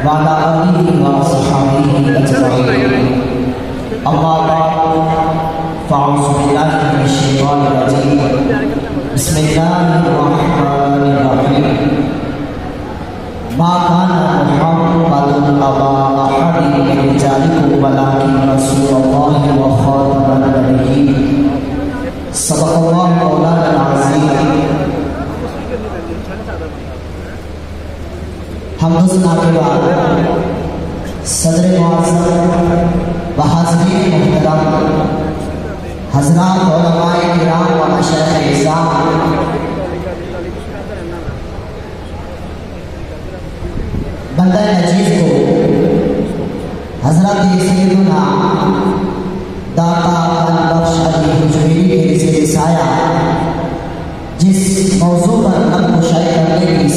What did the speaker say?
وعلى آله وصحبه أجمعين. أما بعد فأعوذ بالله من الشيطان الرجيم. بسم الله الرحمن الرحيم. ما كان محمد أبا أحد من رجالكم ولكن رسول الله وخاتم النبيين. صدق الله مولانا العظيم. حمد و ثنا کے بعد صدر معظم و حاضرین محترم حضرات علماء کرام و مشائخ اعظام، بندہ نجیب کو حضرت سیدنا داتا بخش علی حجویری کے ذریعے سایہ جس موضوع پر نقل و شائع کرنے کی